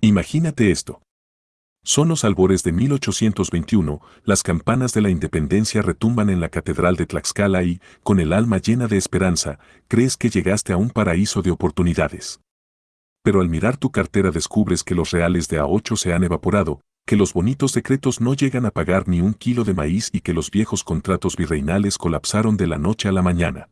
Imagínate esto. Son los albores de 1821, las campanas de la independencia retumban en la catedral de Tlaxcala y, con el alma llena de esperanza, crees que llegaste a un paraíso de oportunidades. Pero al mirar tu cartera descubres que los reales de A8 se han evaporado, que los bonitos decretos no llegan a pagar ni un kilo de maíz y que los viejos contratos virreinales colapsaron de la noche a la mañana.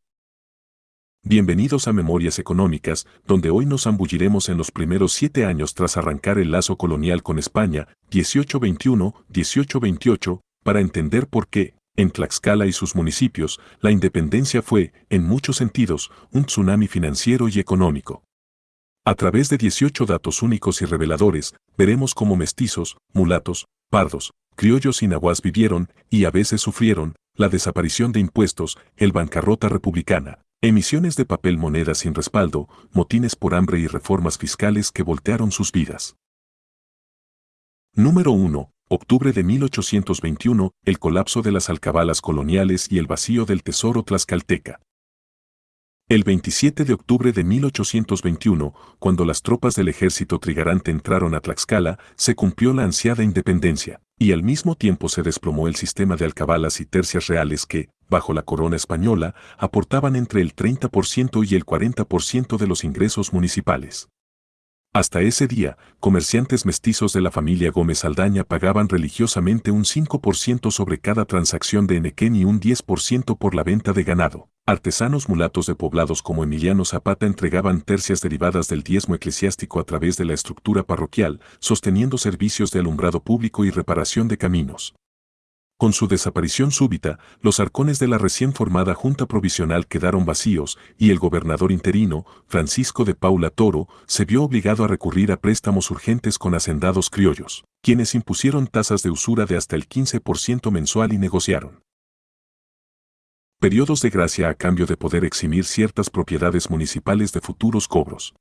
Bienvenidos a Memorias Económicas, donde hoy nos zambulliremos en los primeros 7 años tras arrancar el lazo colonial con España, 1821-1828, para entender por qué, en Tlaxcala y sus municipios, la independencia fue, en muchos sentidos, un tsunami financiero y económico. A través de 18 datos únicos y reveladores, veremos cómo mestizos, mulatos, pardos, criollos y nahuas vivieron, y a veces sufrieron, la desaparición de impuestos, el bancarrota republicana, emisiones de papel moneda sin respaldo, motines por hambre y reformas fiscales que voltearon sus vidas. Número 1. Octubre de 1821, el colapso de las alcabalas coloniales y el vacío del tesoro tlaxcalteca. El 27 de octubre de 1821, cuando las tropas del ejército trigarante entraron a Tlaxcala, se cumplió la ansiada independencia, y al mismo tiempo se desplomó el sistema de alcabalas y tercias reales que, bajo la corona española, aportaban entre el 30% y el 40% de los ingresos municipales. Hasta ese día, comerciantes mestizos de la familia Gómez Saldaña pagaban religiosamente un 5% sobre cada transacción de enequén y un 10% por la venta de ganado. Artesanos mulatos de poblados como Emiliano Zapata entregaban tercias derivadas del diezmo eclesiástico a través de la estructura parroquial, sosteniendo servicios de alumbrado público y reparación de caminos. Con su desaparición súbita, los arcones de la recién formada Junta Provisional quedaron vacíos y el gobernador interino, Francisco de Paula Toro, se vio obligado a recurrir a préstamos urgentes con hacendados criollos, quienes impusieron tasas de usura de hasta el 15% mensual y negociaron periodos de gracia a cambio de poder eximir ciertas propiedades municipales de futuros cobros,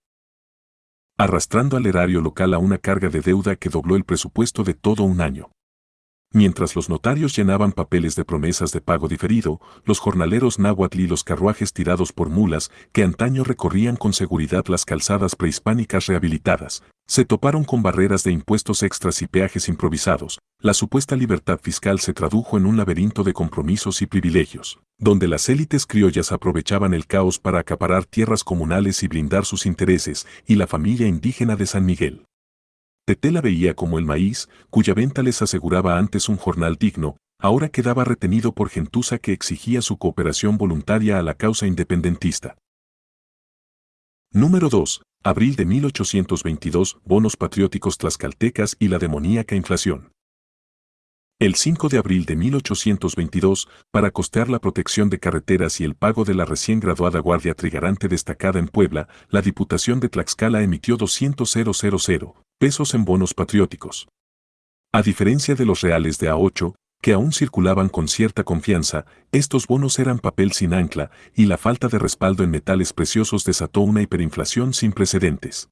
arrastrando al erario local a una carga de deuda que dobló el presupuesto de todo un año. Mientras los notarios llenaban papeles de promesas de pago diferido, los jornaleros náhuatl y los carruajes tirados por mulas, que antaño recorrían con seguridad las calzadas prehispánicas rehabilitadas, se toparon con barreras de impuestos extras y peajes improvisados. La supuesta libertad fiscal se tradujo en un laberinto de compromisos y privilegios, donde las élites criollas aprovechaban el caos para acaparar tierras comunales y blindar sus intereses, y la familia indígena de San Miguel Tetela veía como el maíz, cuya venta les aseguraba antes un jornal digno, ahora quedaba retenido por gentuza que exigía su cooperación voluntaria a la causa independentista. Número 2. Abril de 1822, bonos patrióticos tlaxcaltecas y la demoníaca inflación. El 5 de abril de 1822, para costear la protección de carreteras y el pago de la recién graduada Guardia Trigarante destacada en Puebla, la Diputación de Tlaxcala emitió 200,000 pesos en bonos patrióticos. A diferencia de los reales de A8, que aún circulaban con cierta confianza, estos bonos eran papel sin ancla, y la falta de respaldo en metales preciosos desató una hiperinflación sin precedentes.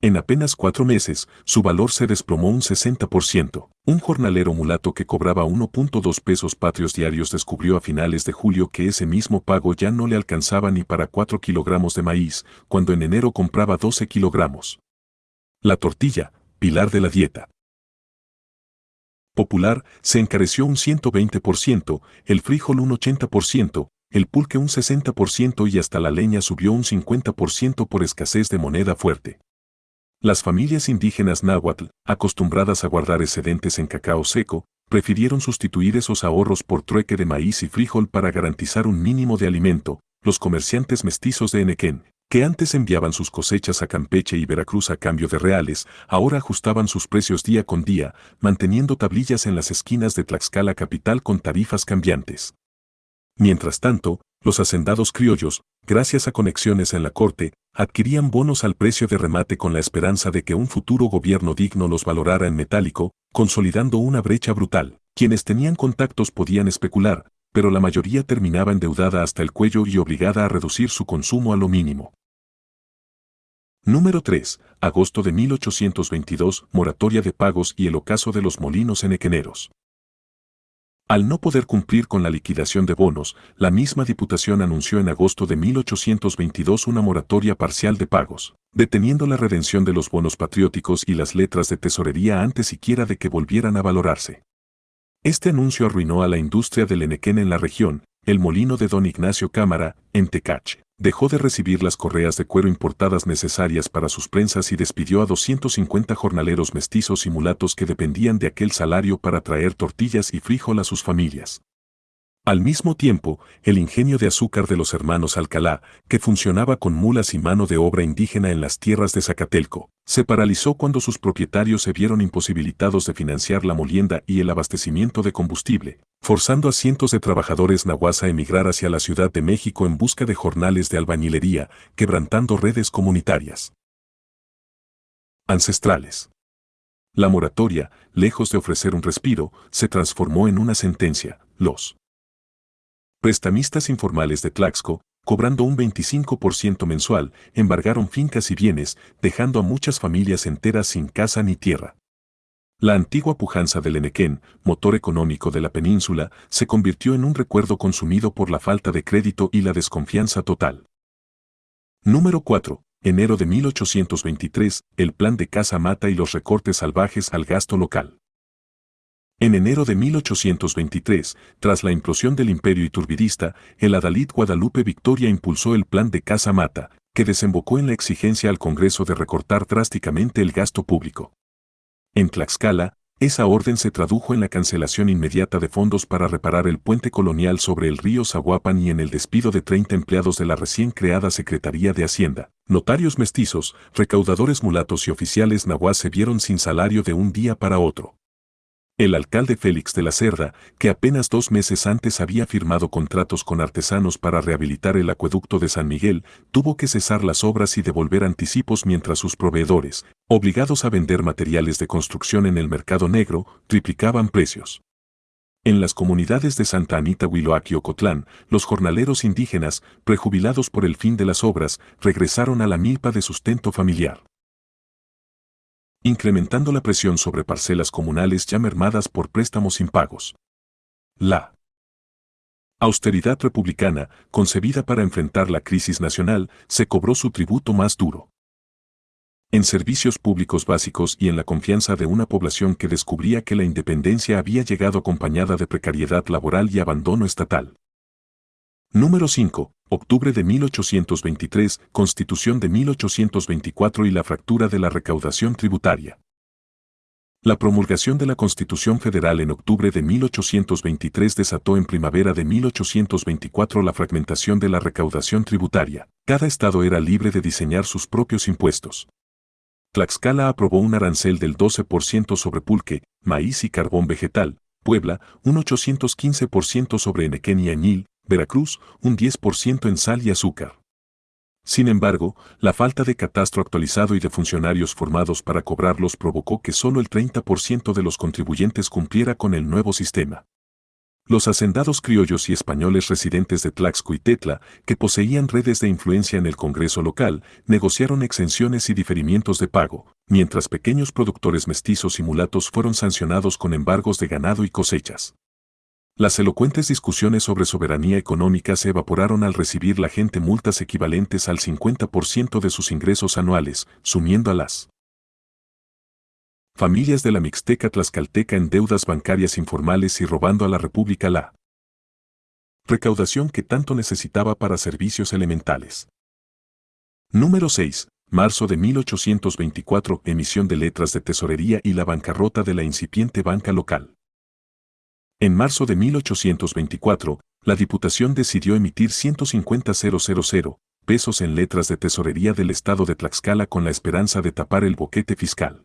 En apenas 4 meses, su valor se desplomó un 60%. Un jornalero mulato que cobraba 1.2 pesos patrios diarios descubrió a finales de julio que ese mismo pago ya no le alcanzaba ni para 4 kilogramos de maíz, cuando en enero compraba 12 kilogramos. La tortilla, pilar de la dieta popular, se encareció un 120%, el frijol un 80%, el pulque un 60% y hasta la leña subió un 50% por escasez de moneda fuerte. Las familias indígenas náhuatl, acostumbradas a guardar excedentes en cacao seco, prefirieron sustituir esos ahorros por trueque de maíz y frijol para garantizar un mínimo de alimento. Los comerciantes mestizos de Enequén, que antes enviaban sus cosechas a Campeche y Veracruz a cambio de reales, ahora ajustaban sus precios día con día, manteniendo tablillas en las esquinas de Tlaxcala capital con tarifas cambiantes. Mientras tanto, los hacendados criollos, gracias a conexiones en la corte, adquirían bonos al precio de remate con la esperanza de que un futuro gobierno digno los valorara en metálico, consolidando una brecha brutal. Quienes tenían contactos podían especular, pero la mayoría terminaba endeudada hasta el cuello y obligada a reducir su consumo a lo mínimo. Número 3. Agosto de 1822, moratoria de pagos y el ocaso de los molinos enequeneros. Al no poder cumplir con la liquidación de bonos, la misma Diputación anunció en agosto de 1822 una moratoria parcial de pagos. deteniendo la redención de los bonos patrióticos y las letras de tesorería antes siquiera de que volvieran a valorarse. Este anuncio arruinó a la industria del henequén en la región. El molino de don Ignacio Cámara, en Tecache, dejó de recibir las correas de cuero importadas necesarias para sus prensas y despidió a 250 jornaleros mestizos y mulatos que dependían de aquel salario para traer tortillas y frijol a sus familias. Al mismo tiempo, el ingenio de azúcar de los hermanos Alcalá, que funcionaba con mulas y mano de obra indígena en las tierras de Zacatelco, se paralizó cuando sus propietarios se vieron imposibilitados de financiar la molienda y el abastecimiento de combustible, forzando a cientos de trabajadores nahuas a emigrar hacia la Ciudad de México en busca de jornales de albañilería, quebrantando redes comunitarias ancestrales. La moratoria, lejos de ofrecer un respiro, se transformó en una sentencia. Los prestamistas informales de Tlaxco, cobrando un 25% mensual, embargaron fincas y bienes, dejando a muchas familias enteras sin casa ni tierra. La antigua pujanza del henequén, motor económico de la península, se convirtió en un recuerdo consumido por la falta de crédito y la desconfianza total. Número 4. Enero de 1823, el plan de Casa Mata y los recortes salvajes al gasto local. En enero de 1823, tras la implosión del imperio iturbidista, el adalid Guadalupe Victoria impulsó el plan de Casa Mata, que desembocó en la exigencia al Congreso de recortar drásticamente el gasto público. En Tlaxcala, esa orden se tradujo en la cancelación inmediata de fondos para reparar el puente colonial sobre el río Zaguapan y en el despido de 30 empleados de la recién creada Secretaría de Hacienda. Notarios mestizos, recaudadores mulatos y oficiales nahuas se vieron sin salario de un día para otro. El alcalde Félix de la Cerda, que apenas 2 meses antes había firmado contratos con artesanos para rehabilitar el acueducto de San Miguel, tuvo que cesar las obras y devolver anticipos mientras sus proveedores, obligados a vender materiales de construcción en el mercado negro, triplicaban precios. En las comunidades de Santa Anita, Huiloac y Ocotlán, los jornaleros indígenas, prejubilados por el fin de las obras, regresaron a la milpa de sustento familiar, incrementando la presión sobre parcelas comunales ya mermadas por préstamos impagos. La austeridad republicana, concebida para enfrentar la crisis nacional, se cobró su tributo más duro. En servicios públicos básicos y en la confianza de una población que descubría que la independencia había llegado acompañada de precariedad laboral y abandono estatal. Número 5. Octubre de 1823, Constitución de 1824 y la fractura de la recaudación tributaria. La promulgación de la Constitución Federal en octubre de 1823 desató en primavera de 1824 la fragmentación de la recaudación tributaria. Cada estado era libre de diseñar sus propios impuestos. Tlaxcala aprobó un arancel del 12% sobre pulque, maíz y carbón vegetal. Puebla, un 815% sobre henequén y añil. Veracruz, un 10% en sal y azúcar. Sin embargo, la falta de catastro actualizado y de funcionarios formados para cobrarlos provocó que solo el 30% de los contribuyentes cumpliera con el nuevo sistema. Los hacendados criollos y españoles residentes de Tlaxco y Tetla, que poseían redes de influencia en el Congreso local, negociaron exenciones y diferimientos de pago, mientras pequeños productores mestizos y mulatos fueron sancionados con embargos de ganado y cosechas. Las elocuentes discusiones sobre soberanía económica se evaporaron al recibir la gente multas equivalentes al 50% de sus ingresos anuales, sumiendo a las familias de la Mixteca Tlaxcalteca en deudas bancarias informales y robando a la República la recaudación que tanto necesitaba para servicios elementales. Número 6. Marzo de 1824, emisión de letras de tesorería y la bancarrota de la incipiente banca local. En marzo de 1824, la Diputación decidió emitir 150,000 pesos en letras de tesorería del estado de Tlaxcala con la esperanza de tapar el boquete fiscal.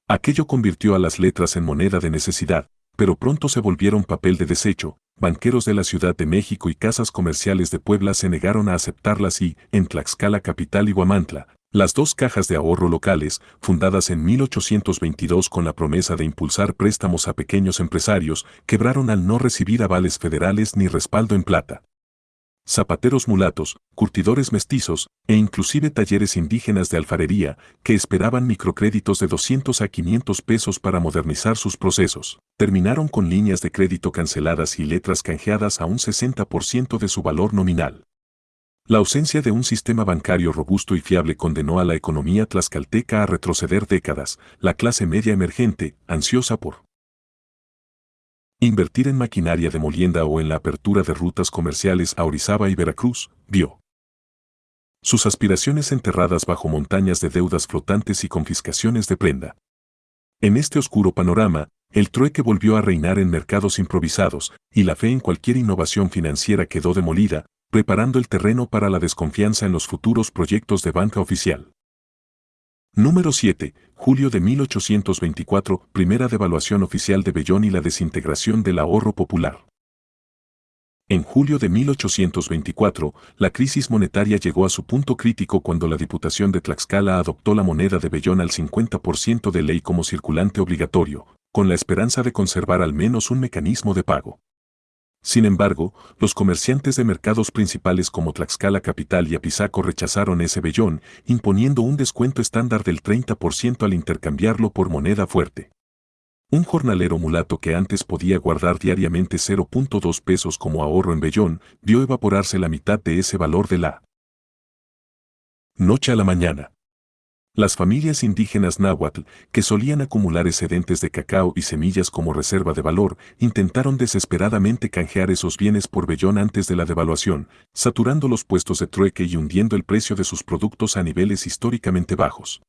Aquello convirtió a las letras en moneda de necesidad, pero pronto se volvieron papel de desecho. Banqueros de la Ciudad de México y casas comerciales de Puebla se negaron a aceptarlas y, en Tlaxcala capital y Huamantla, las 2 cajas de ahorro locales, fundadas en 1822 con la promesa de impulsar préstamos a pequeños empresarios, quebraron al no recibir avales federales ni respaldo en plata. Zapateros mulatos, curtidores mestizos, e inclusive talleres indígenas de alfarería, que esperaban microcréditos de 200 a 500 pesos para modernizar sus procesos, terminaron con líneas de crédito canceladas y letras canjeadas a un 60% de su valor nominal. La ausencia de un sistema bancario robusto y fiable condenó a la economía tlaxcalteca a retroceder décadas. La clase media emergente, ansiosa por invertir en maquinaria de molienda o en la apertura de rutas comerciales a Orizaba y Veracruz, vio sus aspiraciones enterradas bajo montañas de deudas flotantes y confiscaciones de prenda. En este oscuro panorama, el trueque volvió a reinar en mercados improvisados, y la fe en cualquier innovación financiera quedó demolida, preparando el terreno para la desconfianza en los futuros proyectos de banca oficial. Número 7. Julio de 1824, primera devaluación oficial de Bellón y la desintegración del ahorro popular. En julio de 1824, la crisis monetaria llegó a su punto crítico cuando la Diputación de Tlaxcala adoptó la moneda de Bellón al 50% de ley como circulante obligatorio, con la esperanza de conservar al menos un mecanismo de pago. Sin embargo, los comerciantes de mercados principales como Tlaxcala Capital y Apizaco rechazaron ese Bellón, imponiendo un descuento estándar del 30% al intercambiarlo por moneda fuerte. Un jornalero mulato que antes podía guardar diariamente 0.2 pesos como ahorro en Bellón, vio evaporarse la mitad de ese valor de la noche a la mañana. Las familias indígenas náhuatl, que solían acumular excedentes de cacao y semillas como reserva de valor, intentaron desesperadamente canjear esos bienes por Bellón antes de la devaluación, saturando los puestos de trueque y hundiendo el precio de sus productos a niveles históricamente bajos.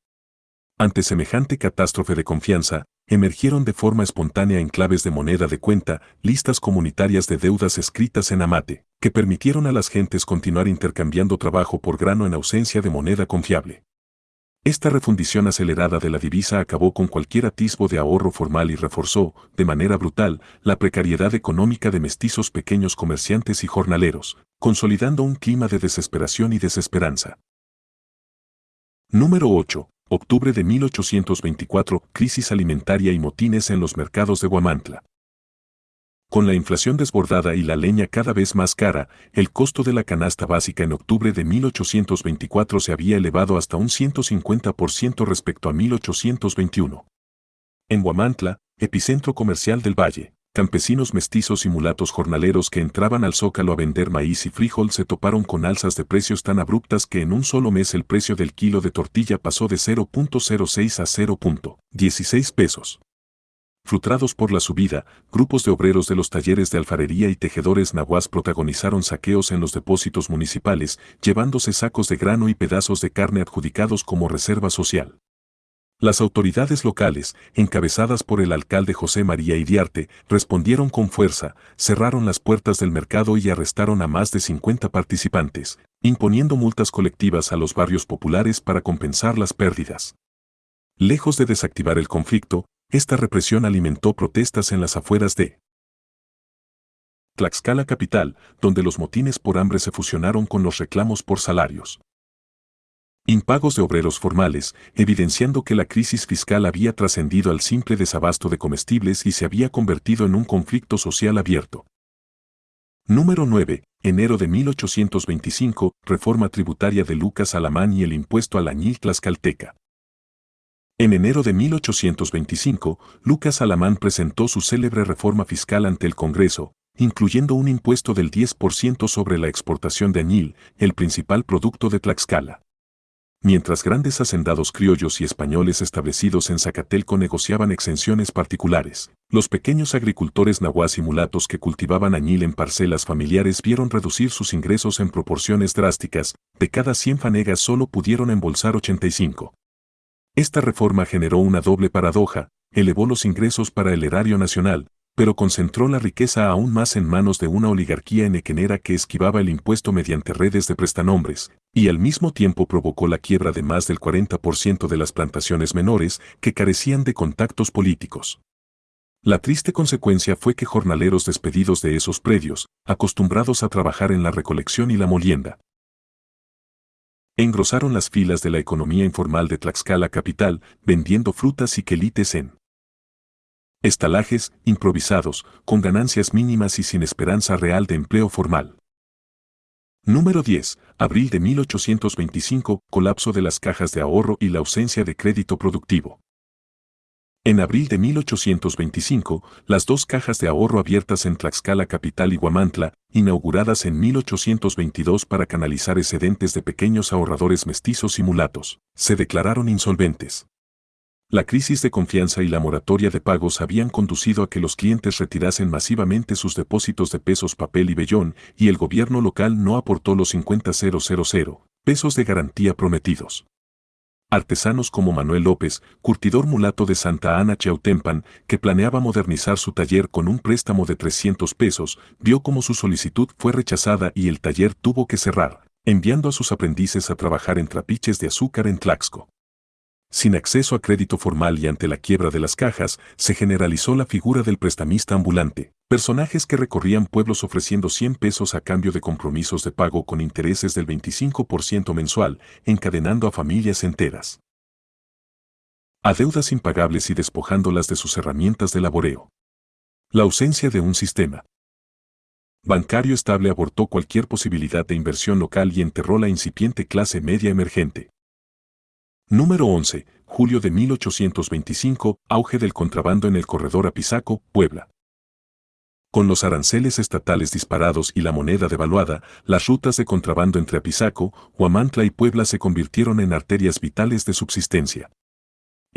Ante semejante catástrofe de confianza, emergieron de forma espontánea enclaves de moneda de cuenta, listas comunitarias de deudas escritas en amate, que permitieron a las gentes continuar intercambiando trabajo por grano en ausencia de moneda confiable. Esta refundición acelerada de la divisa acabó con cualquier atisbo de ahorro formal y reforzó, de manera brutal, la precariedad económica de mestizos pequeños comerciantes y jornaleros, consolidando un clima de desesperación y desesperanza. Número 8. Octubre de 1824, crisis alimentaria y motines en los mercados de Huamantla. Con la inflación desbordada y la leña cada vez más cara, el costo de la canasta básica en octubre de 1824 se había elevado hasta un 150% respecto a 1821. En Huamantla, epicentro comercial del valle, campesinos mestizos y mulatos jornaleros que entraban al Zócalo a vender maíz y frijol se toparon con alzas de precios tan abruptas que en un solo mes el precio del kilo de tortilla pasó de 0.06 a 0.16 pesos. Frustrados por la subida, grupos de obreros de los talleres de alfarería y tejedores nahuas protagonizaron saqueos en los depósitos municipales, llevándose sacos de grano y pedazos de carne adjudicados como reserva social. Las autoridades locales, encabezadas por el alcalde José María Iriarte, respondieron con fuerza, cerraron las puertas del mercado y arrestaron a más de 50 participantes, imponiendo multas colectivas a los barrios populares para compensar las pérdidas. Lejos de desactivar el conflicto, esta represión alimentó protestas en las afueras de Tlaxcala Capital, donde los motines por hambre se fusionaron con los reclamos por salarios. Impagos de obreros formales, evidenciando que la crisis fiscal había trascendido al simple desabasto de comestibles y se había convertido en un conflicto social abierto. Número 9. Enero de 1825, reforma tributaria de Lucas Alamán y el impuesto al añil tlaxcalteca. En enero de 1825, Lucas Alamán presentó su célebre reforma fiscal ante el Congreso, incluyendo un impuesto del 10% sobre la exportación de añil, el principal producto de Tlaxcala. Mientras grandes hacendados criollos y españoles establecidos en Zacatelco negociaban exenciones particulares, los pequeños agricultores nahuas y mulatos que cultivaban añil en parcelas familiares vieron reducir sus ingresos en proporciones drásticas, de cada 100 fanegas solo pudieron embolsar 85. Esta reforma generó una doble paradoja, elevó los ingresos para el erario nacional, pero concentró la riqueza aún más en manos de una oligarquía enequenera que esquivaba el impuesto mediante redes de prestanombres, y al mismo tiempo provocó la quiebra de más del 40% de las plantaciones menores que carecían de contactos políticos. La triste consecuencia fue que jornaleros despedidos de esos predios, acostumbrados a trabajar en la recolección y la molienda, engrosaron las filas de la economía informal de Tlaxcala Capital, vendiendo frutas y quelites en estalajes improvisados, con ganancias mínimas y sin esperanza real de empleo formal. Número 10. Abril de 1825, colapso de las cajas de ahorro y la ausencia de crédito productivo. En abril de 1825, las dos cajas de ahorro abiertas en Tlaxcala capital y Huamantla, inauguradas en 1822 para canalizar excedentes de pequeños ahorradores mestizos y mulatos, se declararon insolventes. La crisis de confianza y la moratoria de pagos habían conducido a que los clientes retirasen masivamente sus depósitos de pesos, papel y vellón, y el gobierno local no aportó los 50,000 pesos de garantía prometidos. Artesanos como Manuel López, curtidor mulato de Santa Ana Chiautempan, que planeaba modernizar su taller con un préstamo de 300 pesos, vio cómo su solicitud fue rechazada y el taller tuvo que cerrar, enviando a sus aprendices a trabajar en trapiches de azúcar en Tlaxco. Sin acceso a crédito formal y ante la quiebra de las cajas, se generalizó la figura del prestamista ambulante, personajes que recorrían pueblos ofreciendo 100 pesos a cambio de compromisos de pago con intereses del 25% mensual, encadenando a familias enteras a deudas impagables y despojándolas de sus herramientas de laboreo. La ausencia de un sistema bancario estable abortó cualquier posibilidad de inversión local y enterró la incipiente clase media emergente. Número 11. Julio de 1825, auge del contrabando en el corredor Apizaco, Puebla. Con los aranceles estatales disparados y la moneda devaluada, las rutas de contrabando entre Apizaco, Huamantla y Puebla se convirtieron en arterias vitales de subsistencia.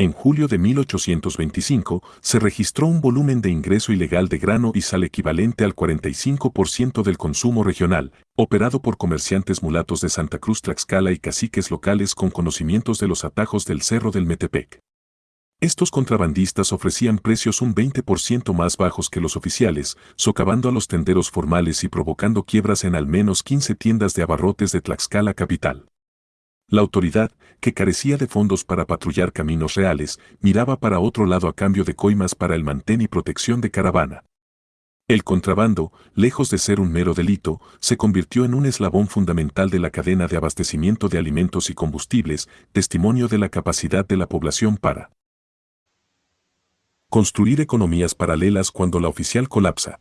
En julio de 1825, se registró un volumen de ingreso ilegal de grano y sal equivalente al 45% del consumo regional, operado por comerciantes mulatos de Santa Cruz Tlaxcala y caciques locales con conocimientos de los atajos del Cerro del Metepec. Estos contrabandistas ofrecían precios un 20% más bajos que los oficiales, socavando a los tenderos formales y provocando quiebras en al menos 15 tiendas de abarrotes de Tlaxcala capital. La autoridad, que carecía de fondos para patrullar caminos reales, miraba para otro lado a cambio de coimas para el mantén y protección de caravana. El contrabando, lejos de ser un mero delito, se convirtió en un eslabón fundamental de la cadena de abastecimiento de alimentos y combustibles, testimonio de la capacidad de la población para construir economías paralelas cuando la oficial colapsa.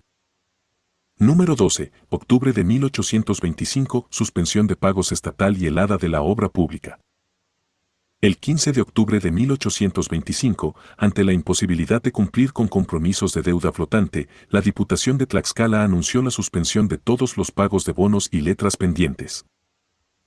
Número 12. Octubre de 1825, suspensión de pagos estatal y helada de la obra pública. El 15 de octubre de 1825, ante la imposibilidad de cumplir con compromisos de deuda flotante, la Diputación de Tlaxcala anunció la suspensión de todos los pagos de bonos y letras pendientes.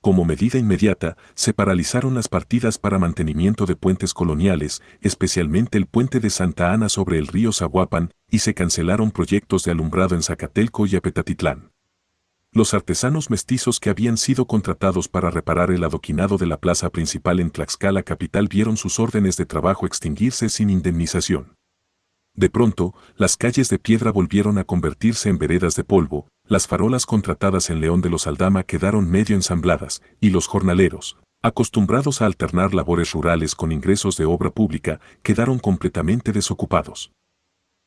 Como medida inmediata, se paralizaron las partidas para mantenimiento de puentes coloniales, especialmente el puente de Santa Ana sobre el río Zaguapan, y se cancelaron proyectos de alumbrado en Zacatelco y Apetatitlán. Los artesanos mestizos que habían sido contratados para reparar el adoquinado de la plaza principal en Tlaxcala capital vieron sus órdenes de trabajo extinguirse sin indemnización. De pronto, las calles de piedra volvieron a convertirse en veredas de polvo, las farolas contratadas en León de los Aldama quedaron medio ensambladas, y los jornaleros, acostumbrados a alternar labores rurales con ingresos de obra pública, quedaron completamente desocupados.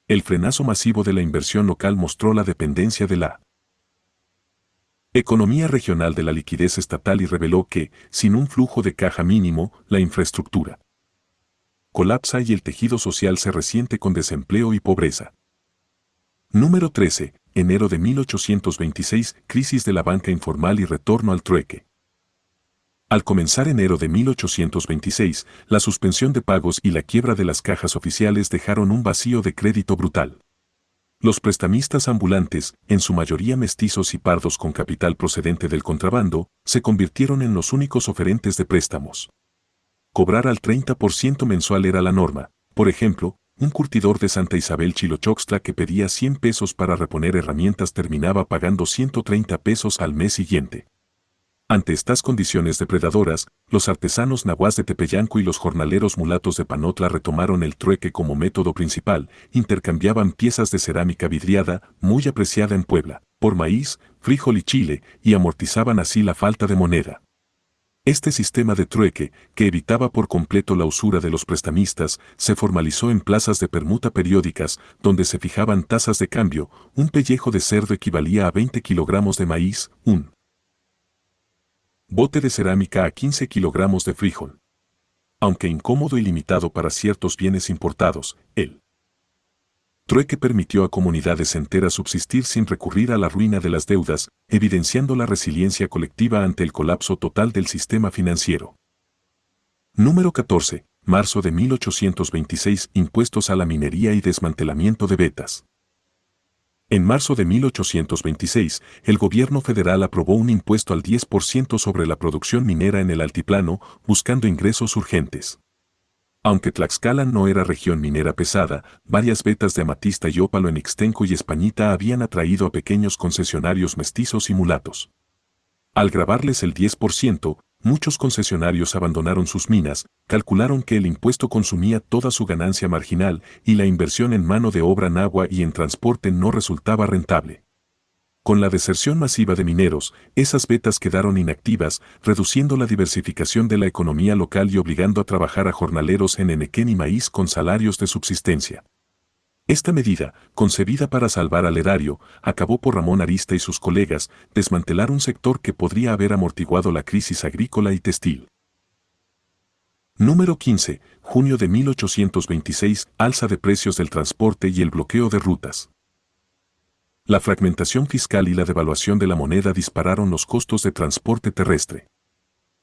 El frenazo masivo de la inversión local mostró la dependencia de la economía regional de la liquidez estatal y reveló que, sin un flujo de caja mínimo, la infraestructura colapsa y el tejido social se resiente con desempleo y pobreza. Número 13. Enero de 1826, crisis de la banca informal y retorno al trueque. Al comenzar enero de 1826, la suspensión de pagos y la quiebra de las cajas oficiales dejaron un vacío de crédito brutal. Los prestamistas ambulantes, en su mayoría mestizos y pardos con capital procedente del contrabando, se convirtieron en los únicos oferentes de préstamos. Cobrar al 30% mensual era la norma. Por ejemplo, un curtidor de Santa Isabel Chilochoxtla que pedía 100 pesos para reponer herramientas terminaba pagando 130 pesos al mes siguiente. Ante estas condiciones depredadoras, los artesanos nahuas de Tepeyanco y los jornaleros mulatos de Panotla retomaron el trueque como método principal, intercambiaban piezas de cerámica vidriada, muy apreciada en Puebla, por maíz, frijol y chile, y amortizaban así la falta de moneda. Este sistema de trueque, que evitaba por completo la usura de los prestamistas, se formalizó en plazas de permuta periódicas, donde se fijaban tasas de cambio. Un pellejo de cerdo equivalía a 20 kilogramos de maíz, un bote de cerámica a 15 kilogramos de frijol. Aunque incómodo y limitado para ciertos bienes importados, el trueque permitió a comunidades enteras subsistir sin recurrir a la ruina de las deudas, evidenciando la resiliencia colectiva ante el colapso total del sistema financiero. Número 14. marzo de 1826, impuestos a la minería y desmantelamiento de vetas. En marzo de 1826, el gobierno federal aprobó un impuesto al 10% sobre la producción minera en el altiplano, buscando ingresos urgentes. Aunque Tlaxcala no era región minera pesada, varias vetas de amatista y ópalo en Ixtenco y Españita habían atraído a pequeños concesionarios mestizos y mulatos. Al grabarles el 10%, muchos concesionarios abandonaron sus minas, calcularon que el impuesto consumía toda su ganancia marginal y la inversión en mano de obra en agua y en transporte no resultaba rentable. Con la deserción masiva de mineros, esas vetas quedaron inactivas, reduciendo la diversificación de la economía local y obligando a trabajar a jornaleros en enequén y maíz con salarios de subsistencia. Esta medida, concebida para salvar al erario, acabó por Ramón Arista y sus colegas desmantelar un sector que podría haber amortiguado la crisis agrícola y textil. Número 15, junio de 1826, alza de precios del transporte y el bloqueo de rutas. La fragmentación fiscal y la devaluación de la moneda dispararon los costos de transporte terrestre.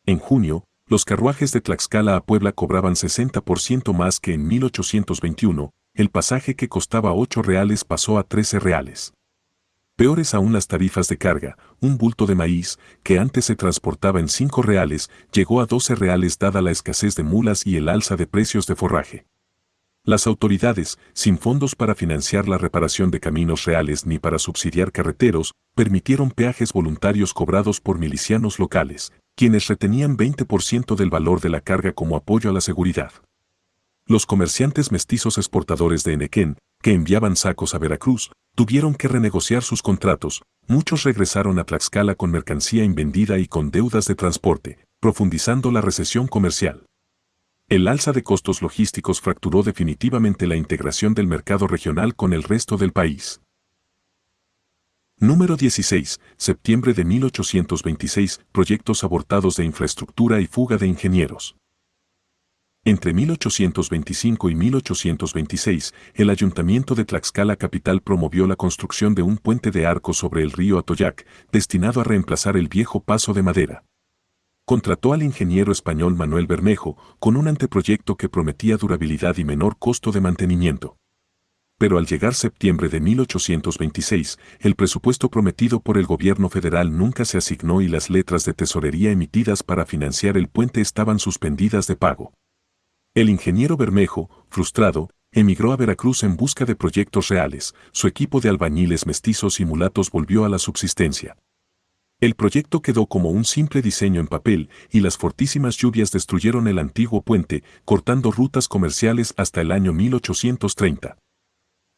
En junio, los carruajes de Tlaxcala a Puebla cobraban 60% más que en 1821, el pasaje que costaba 8 reales pasó a 13 reales. Peores aún las tarifas de carga, un bulto de maíz, que antes se transportaba en 5 reales, llegó a 12 reales dada la escasez de mulas y el alza de precios de forraje. Las autoridades, sin fondos para financiar la reparación de caminos reales ni para subsidiar carreteros, permitieron peajes voluntarios cobrados por milicianos locales, quienes retenían 20% del valor de la carga como apoyo a la seguridad. Los comerciantes mestizos exportadores de enequén, que enviaban sacos a Veracruz, tuvieron que renegociar sus contratos, muchos regresaron a Tlaxcala con mercancía invendida y con deudas de transporte, profundizando la recesión comercial. El alza de costos logísticos fracturó definitivamente la integración del mercado regional con el resto del país. Número 16, septiembre de 1826, proyectos abortados de infraestructura y fuga de ingenieros. Entre 1825 y 1826, el Ayuntamiento de Tlaxcala capital promovió la construcción de un puente de arco sobre el río Atoyac, destinado a reemplazar el viejo paso de madera. Contrató al ingeniero español Manuel Bermejo, con un anteproyecto que prometía durabilidad y menor costo de mantenimiento. Pero al llegar septiembre de 1826, el presupuesto prometido por el gobierno federal nunca se asignó y las letras de tesorería emitidas para financiar el puente estaban suspendidas de pago. El ingeniero Bermejo, frustrado, emigró a Veracruz en busca de proyectos reales, su equipo de albañiles mestizos y mulatos volvió a la subsistencia. El proyecto quedó como un simple diseño en papel y las fortísimas lluvias destruyeron el antiguo puente, cortando rutas comerciales hasta el año 1830.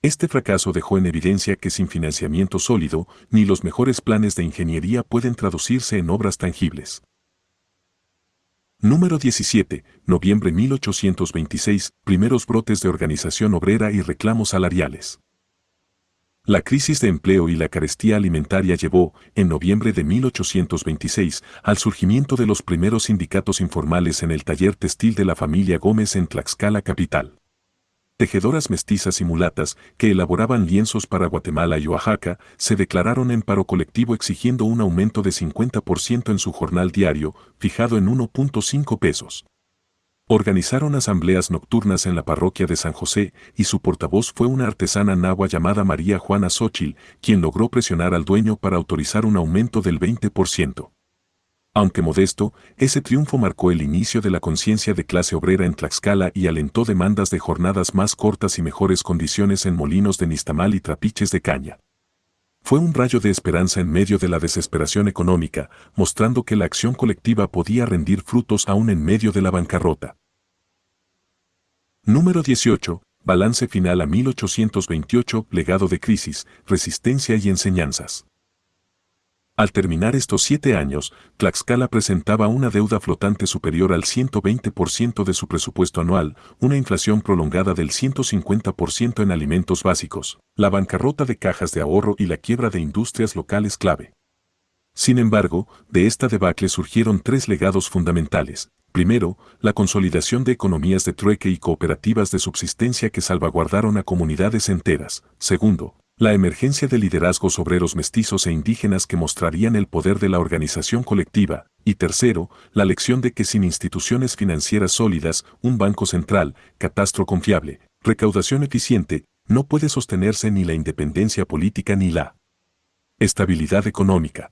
Este fracaso dejó en evidencia que sin financiamiento sólido, ni los mejores planes de ingeniería pueden traducirse en obras tangibles. Número 17, noviembre 1826, primeros brotes de organización obrera y reclamos salariales. La crisis de empleo y la carestía alimentaria llevó, en noviembre de 1826, al surgimiento de los primeros sindicatos informales en el taller textil de la familia Gómez en Tlaxcala capital. Tejedoras mestizas y mulatas, que elaboraban lienzos para Guatemala y Oaxaca, se declararon en paro colectivo exigiendo un aumento de 50% en su jornal diario, fijado en 1.5 pesos. Organizaron asambleas nocturnas en la parroquia de San José, y su portavoz fue una artesana nahua llamada María Juana Xóchitl, quien logró presionar al dueño para autorizar un aumento del 20%. Aunque modesto, ese triunfo marcó el inicio de la conciencia de clase obrera en Tlaxcala y alentó demandas de jornadas más cortas y mejores condiciones en molinos de nixtamal y trapiches de caña. Fue un rayo de esperanza en medio de la desesperación económica, mostrando que la acción colectiva podía rendir frutos aún en medio de la bancarrota. Número 18. Balance final a 1828, legado de crisis, resistencia y enseñanzas. Al terminar estos 7 años, Tlaxcala presentaba una deuda flotante superior al 120% de su presupuesto anual, una inflación prolongada del 150% en alimentos básicos, la bancarrota de cajas de ahorro y la quiebra de industrias locales clave. Sin embargo, de esta debacle surgieron 3 legados fundamentales. Primero, la consolidación de economías de trueque y cooperativas de subsistencia que salvaguardaron a comunidades enteras. Segundo, la emergencia de liderazgos obreros mestizos e indígenas que mostrarían el poder de la organización colectiva. Y tercero, la lección de que sin instituciones financieras sólidas, un banco central, catastro confiable, recaudación eficiente, no puede sostenerse ni la independencia política ni la estabilidad económica.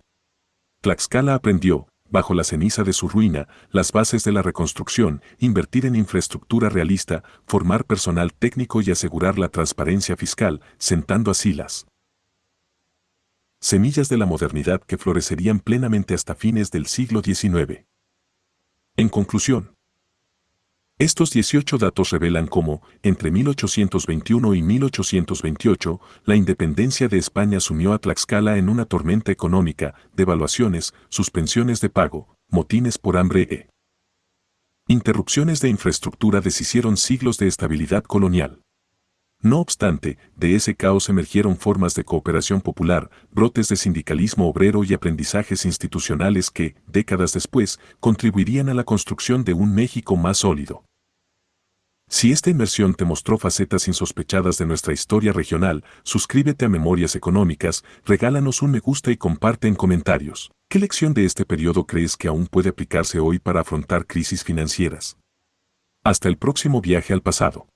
Tlaxcala aprendió, bajo la ceniza de su ruina, las bases de la reconstrucción, invertir en infraestructura realista, formar personal técnico y asegurar la transparencia fiscal, sentando así las semillas de la modernidad que florecerían plenamente hasta fines del siglo XIX. En conclusión, estos 18 datos revelan cómo, entre 1821 y 1828, la independencia de España sumió a Tlaxcala en una tormenta económica, devaluaciones, suspensiones de pago, motines por hambre e interrupciones de infraestructura deshicieron siglos de estabilidad colonial. No obstante, de ese caos emergieron formas de cooperación popular, brotes de sindicalismo obrero y aprendizajes institucionales que, décadas después, contribuirían a la construcción de un México más sólido. Si esta inmersión te mostró facetas insospechadas de nuestra historia regional, suscríbete a Memorias Económicas, regálanos un me gusta y comparte en comentarios. ¿Qué lección de este periodo crees que aún puede aplicarse hoy para afrontar crisis financieras? Hasta el próximo viaje al pasado.